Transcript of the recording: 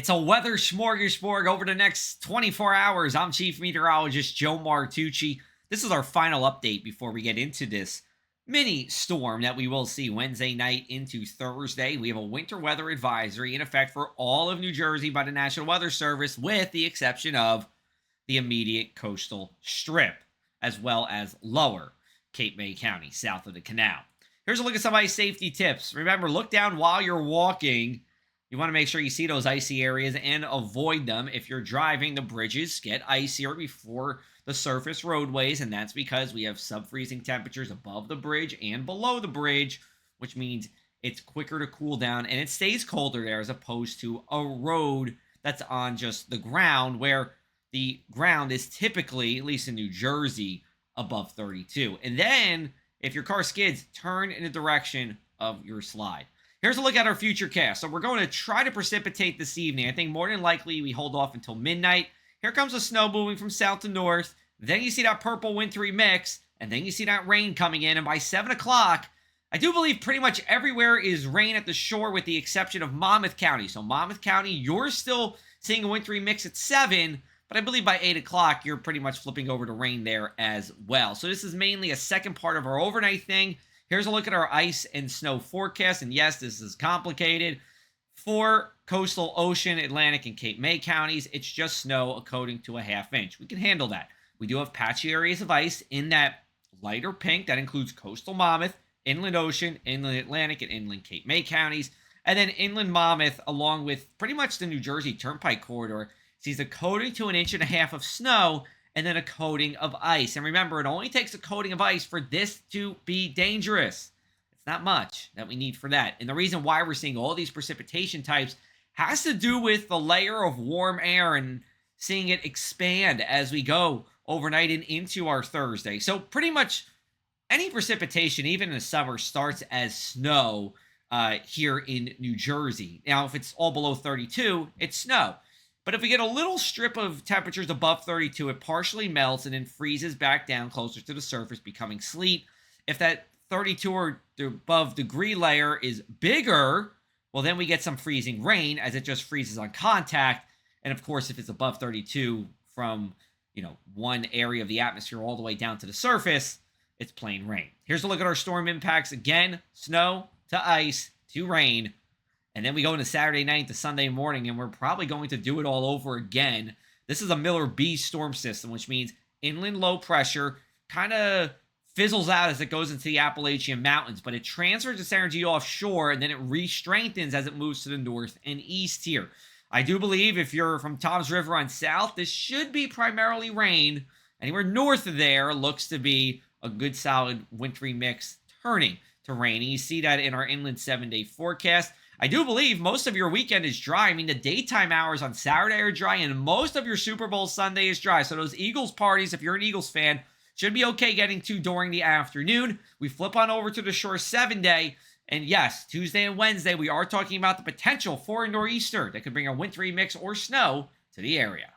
It's a weather smorgasbord over the next 24 hours. I'm Chief Meteorologist Joe Martucci. This is our final update before we get into this mini storm that we will see Wednesday night into Thursday. We have a winter weather advisory in effect for all of New Jersey by the National Weather Service, with the exception of the immediate coastal strip, as well as lower Cape May County, south of the canal. Here's a look at some ice safety tips. Remember, look down while you're walking. You want to make sure you see those icy areas and avoid them. If you're driving, the bridges get icier before the surface roadways, and that's because we have sub-freezing temperatures above the bridge and below the bridge, which means it's quicker to cool down, and it stays colder there as opposed to a road that's on just the ground, where the ground is typically, at least in New Jersey, above 32. And then, if your car skids, turn in the direction of your slide. Here's a look at our future cast. So we're going to try to precipitate this evening. I think more than likely we hold off until midnight. Here comes the snow moving from south to north. Then you see that purple wintry mix. And then you see that rain coming in. And by 7 o'clock, I do believe pretty much everywhere is rain at the shore with the exception of Monmouth County. So Monmouth County, you're still seeing a wintry mix at 7. But I believe by 8 o'clock, you're pretty much flipping over to rain there as well. So this is mainly a second part of our overnight thing. Here's a look at our ice and snow forecast. And yes, this is complicated. For coastal ocean, Atlantic, and Cape May counties, it's just snow, a coating to a ½ inch. We can handle that. We do have patchy areas of ice in that lighter pink. That includes coastal Monmouth, inland ocean, inland Atlantic, and inland Cape May counties. And then inland Monmouth, along with pretty much the New Jersey Turnpike corridor, sees a coating to 1.5 inches of snow, and then a coating of ice. And remember, it only takes a coating of ice for this to be dangerous. It's not much that we need for that. And the reason why we're seeing all these precipitation types has to do with the layer of warm air and seeing it expand as we go overnight and into our Thursday. So pretty much any precipitation, even in the summer, starts as snow here in New Jersey. Now, if it's all below 32, it's snow. But if we get a little strip of temperatures above 32, it partially melts and then freezes back down closer to the surface, becoming sleet. If that 32 or above degree layer is bigger, well, then we get some freezing rain as it just freezes on contact. And of course, if it's above 32 from, one area of the atmosphere all the way down to the surface, it's plain rain. Here's a look at our storm impacts. Again, snow to ice to rain. And then we go into Saturday night to Sunday morning, and we're probably going to do it all over again. This is a Miller B storm system, which means inland low pressure kind of fizzles out as it goes into the Appalachian Mountains, but it transfers its energy offshore, and then it re-strengthens as it moves to the north and east here. I do believe if you're from Toms River on south, this should be primarily rain. Anywhere north of there looks to be a good solid wintry mix turning to rain. And you see that in our inland 7-day forecast. I do believe most of your weekend is dry. I mean, the daytime hours on Saturday are dry, and most of your Super Bowl Sunday is dry. So those Eagles parties, if you're an Eagles fan, should be okay getting to during the afternoon. We flip on over to the shore 7-day. And yes, Tuesday and Wednesday, we are talking about the potential for a nor'easter that could bring a wintry mix or snow to the area.